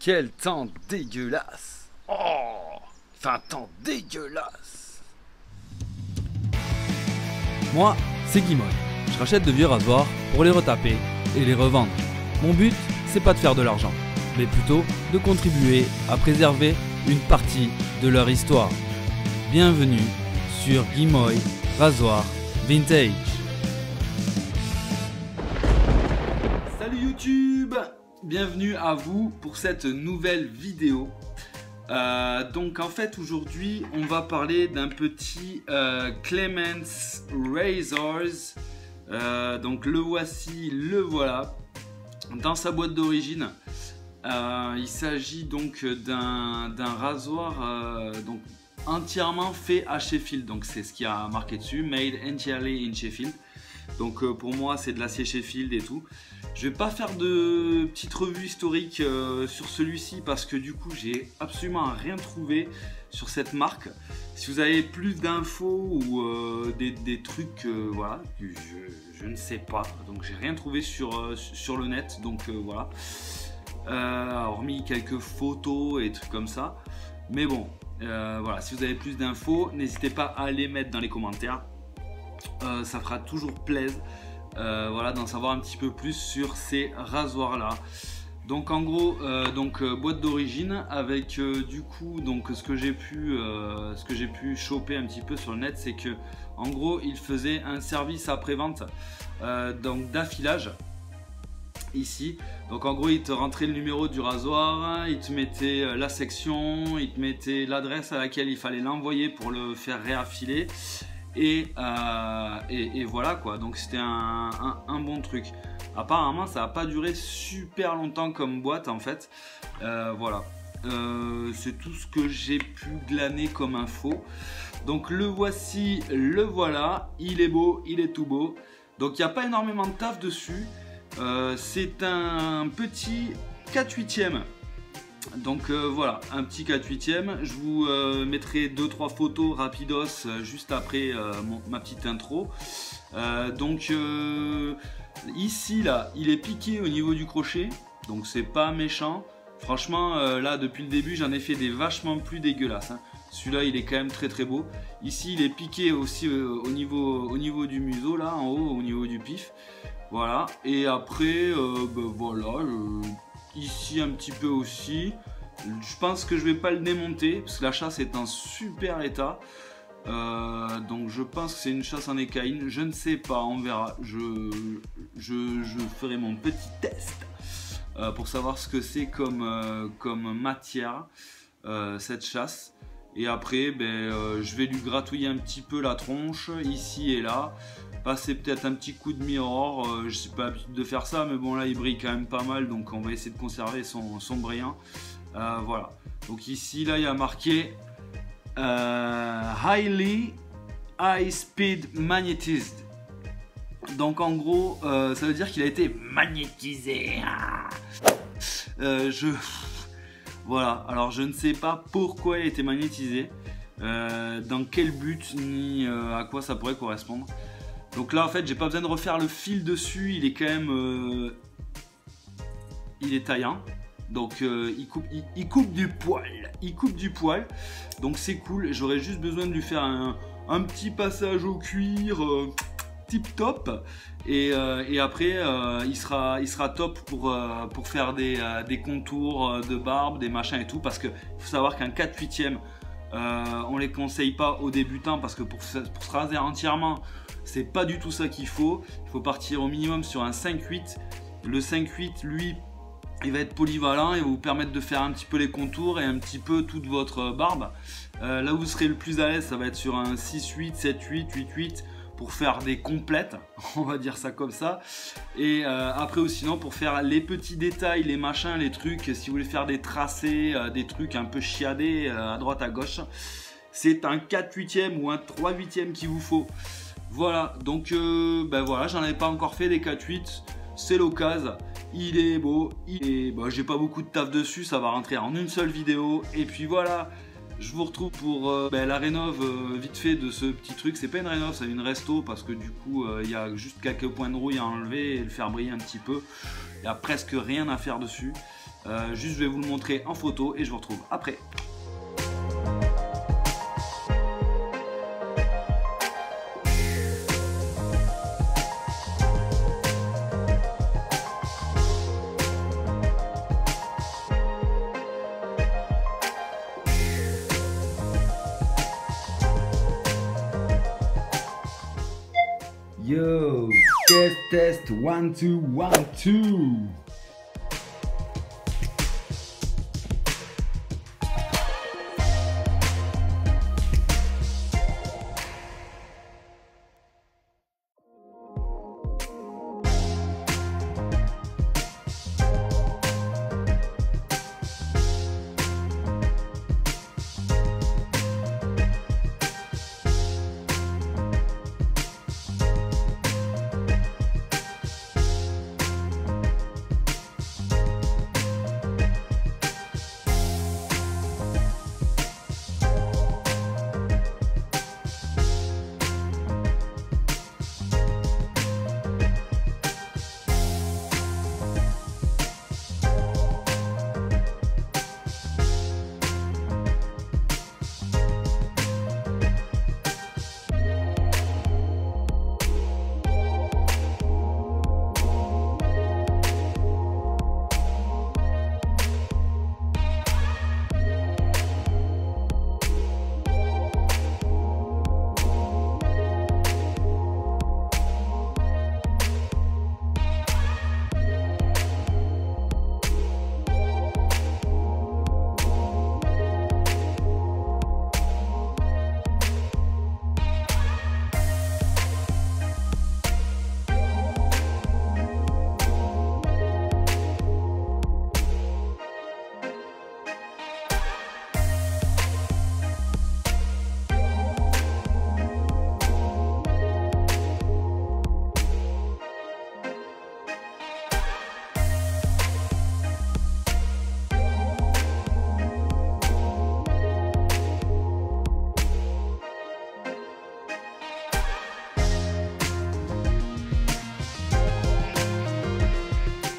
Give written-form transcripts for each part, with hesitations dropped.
Quel temps dégueulasse! Oh! Il fait un temps dégueulasse! Moi, c'est Guimoy. Je rachète de vieux rasoirs pour les retaper et les revendre. Mon but, c'est pas de faire de l'argent, mais plutôt de contribuer à préserver une partie de leur histoire. Bienvenue sur Guimoy Rasoir Vintage. Salut YouTube! Bienvenue à vous pour cette nouvelle vidéo. Donc en fait aujourd'hui on va parler d'un petit Clemens Razors. Donc le voici, le voilà dans sa boîte d'origine. Il s'agit donc d'un rasoir donc entièrement fait à Sheffield, donc c'est ce qui a marqué dessus, made entirely in Sheffield. Donc pour moi c'est de l'acier Sheffield et tout. Je vais pas faire de petite revue historique sur celui-ci parce que du coup j'ai absolument rien trouvé sur cette marque. Si vous avez plus d'infos ou des trucs voilà, je ne sais pas, donc j'ai rien trouvé sur le net, donc voilà, hormis quelques photos et trucs comme ça, mais bon, voilà, si vous avez plus d'infos n'hésitez pas à les mettre dans les commentaires. Ça fera toujours plaisir voilà, d'en savoir un petit peu plus sur ces rasoirs là. Donc en gros boîte d'origine avec du coup donc ce que j'ai pu choper un petit peu sur le net, c'est que en gros il faisait un service après-vente donc d'affilage ici. Donc en gros il te rentrait le numéro du rasoir, il te mettait la section, il te mettait l'adresse à laquelle il fallait l'envoyer pour le faire réaffiler. Et voilà quoi, donc c'était un bon truc. Apparemment ça n'a pas duré super longtemps comme boîte en fait. Voilà, c'est tout ce que j'ai pu glaner comme info. Donc le voici, le voilà, il est beau, il est tout beau. Donc il n'y a pas énormément de taf dessus. C'est un petit 4/8e. Donc voilà, un petit 4/8e. Je vous mettrai 2-3 photos rapidos juste après ma petite intro. Donc ici là, il est piqué au niveau du crochet, donc c'est pas méchant. Franchement là depuis le début j'en ai fait des vachement plus dégueulasses, hein. Celui-là il est quand même très très beau. Ici il est piqué aussi au niveau du museau là en haut, au niveau du pif. Voilà, et après ben voilà, ici un petit peu aussi. Je pense que je vais pas le démonter parce que la chasse est en super état. Donc je pense que c'est une chasse en écaïne. Je ne sais pas, on verra. Je ferai mon petit test pour savoir ce que c'est comme matière cette chasse. Et après je vais lui gratouiller un petit peu la tronche ici et là. Passer peut-être un petit coup de mirror, je sais pas l'habitude de faire ça, mais bon là il brille quand même pas mal, donc on va essayer de conserver son brillant. Voilà, donc ici là il y a marqué Highly High Speed Magnetized. Donc en gros ça veut dire qu'il a été magnétisé. Voilà, alors je ne sais pas pourquoi il a été magnétisé, dans quel but, ni à quoi ça pourrait correspondre. Donc là en fait j'ai pas besoin de refaire le fil dessus, il est quand même il est taillant, donc il coupe du poil, donc c'est cool. J'aurais juste besoin de lui faire un petit passage au cuir tip top, et après il sera top pour faire des contours de barbe, des machins et tout, parce que faut savoir qu'un 4/8e on les conseille pas aux débutants, parce que pour se raser entièrement c'est pas du tout ça qu'il faut. Il faut partir au minimum sur un 5/8. Le 5/8 lui il va être polyvalent et va vous permettre de faire un petit peu les contours et un petit peu toute votre barbe. Là où vous serez le plus à l'aise, ça va être sur un 6/8, 7/8, 8/8 pour faire des complètes, on va dire ça comme ça. Et après ou sinon pour faire les petits détails, les machins, les trucs, si vous voulez faire des tracés, des trucs un peu chiadés à droite à gauche, c'est un 4/8e ou un 3/8e qu'il vous faut. Voilà, donc voilà, j'en avais pas encore fait des 4/8, c'est l'occasion. Il est beau, j'ai pas beaucoup de taf dessus, ça va rentrer en une seule vidéo. Et puis voilà, je vous retrouve pour la rénov vite fait de ce petit truc. C'est pas une rénov, c'est une resto, parce que du coup il y a juste quelques points de rouille à enlever et le faire briller un petit peu. Il y a presque rien à faire dessus. Juste je vais vous le montrer en photo et je vous retrouve après. Yo, test, 1, 2, 1, 2.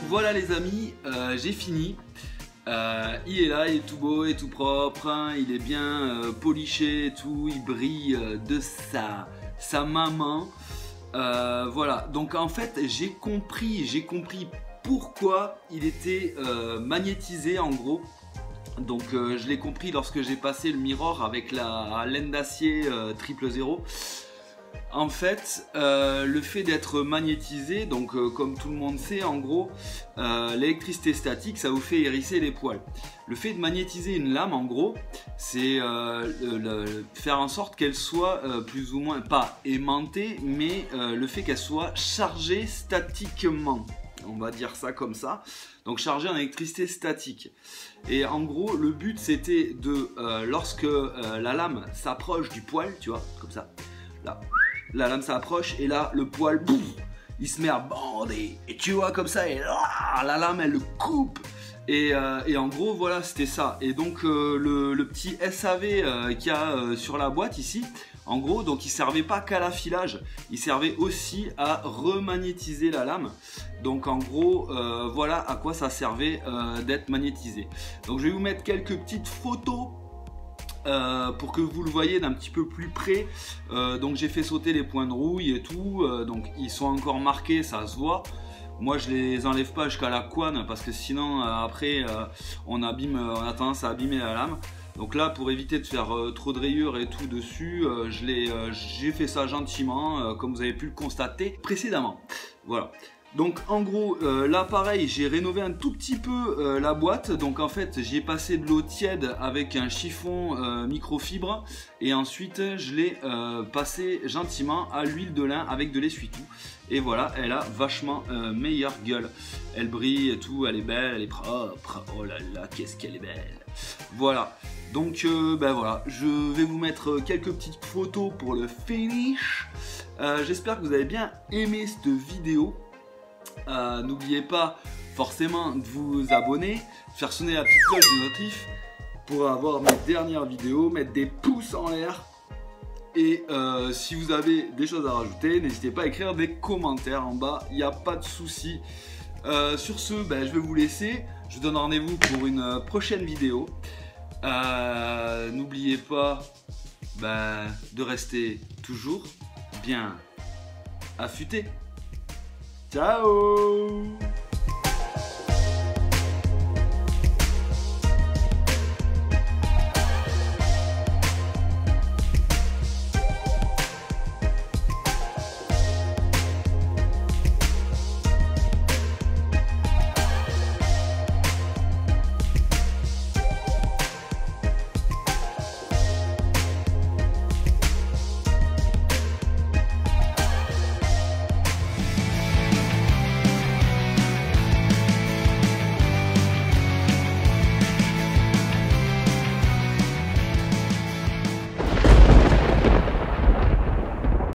Voilà les amis, j'ai fini. Il est là, il est tout beau et tout propre, hein, il est bien poliché et tout, il brille de sa maman. Voilà, donc en fait j'ai compris pourquoi il était magnétisé en gros. Donc je l'ai compris lorsque j'ai passé le mirror avec la laine d'acier 000. En fait, le fait d'être magnétisé, donc comme tout le monde sait, en gros, l'électricité statique, ça vous fait hérisser les poils. Le fait de magnétiser une lame, en gros, c'est faire en sorte qu'elle soit plus ou moins, pas aimantée, mais le fait qu'elle soit chargée statiquement. On va dire ça comme ça. Donc chargée en électricité statique. Et en gros, le but c'était de, lorsque la lame s'approche du poil, tu vois, comme ça, là. La lame s'approche et là le poil boum, il se met à bander et tu vois comme ça et là, la lame elle le coupe et en gros voilà c'était ça. Et donc le petit SAV qu'il y a sur la boîte ici, en gros donc il servait pas qu'à l'affilage, il servait aussi à remagnétiser la lame. Donc en gros voilà à quoi ça servait d'être magnétisé. Donc je vais vous mettre quelques petites photos pour que vous le voyez d'un petit peu plus près. Donc j'ai fait sauter les points de rouille et tout, donc ils sont encore marqués, ça se voit. Moi je les enlève pas jusqu'à la couenne parce que sinon après on a tendance à abîmer la lame. Donc là pour éviter de faire trop de rayures et tout dessus, j'ai fait ça gentiment comme vous avez pu le constater précédemment. Voilà. Donc en gros là pareil j'ai rénové un tout petit peu la boîte. Donc en fait j'y ai passé de l'eau tiède avec un chiffon microfibre. Et ensuite je l'ai passé gentiment à l'huile de lin avec de l'essuie-tout. Et voilà, elle a vachement meilleure gueule. Elle brille et tout, elle est belle, elle est propre. Oh là là, qu'est-ce qu'elle est belle. Voilà, donc ben voilà, je vais vous mettre quelques petites photos pour le finish. J'espère que vous avez bien aimé cette vidéo. N'oubliez pas forcément de vous abonner, faire sonner la petite cloche de notif pour avoir mes dernières vidéos, mettre des pouces en l'air. Et si vous avez des choses à rajouter, n'hésitez pas à écrire des commentaires en bas, il n'y a pas de souci. Sur ce, ben, je vais vous laisser. je vous donne rendez-vous pour une prochaine vidéo. N'oubliez pas de rester toujours bien affûté. Ciao!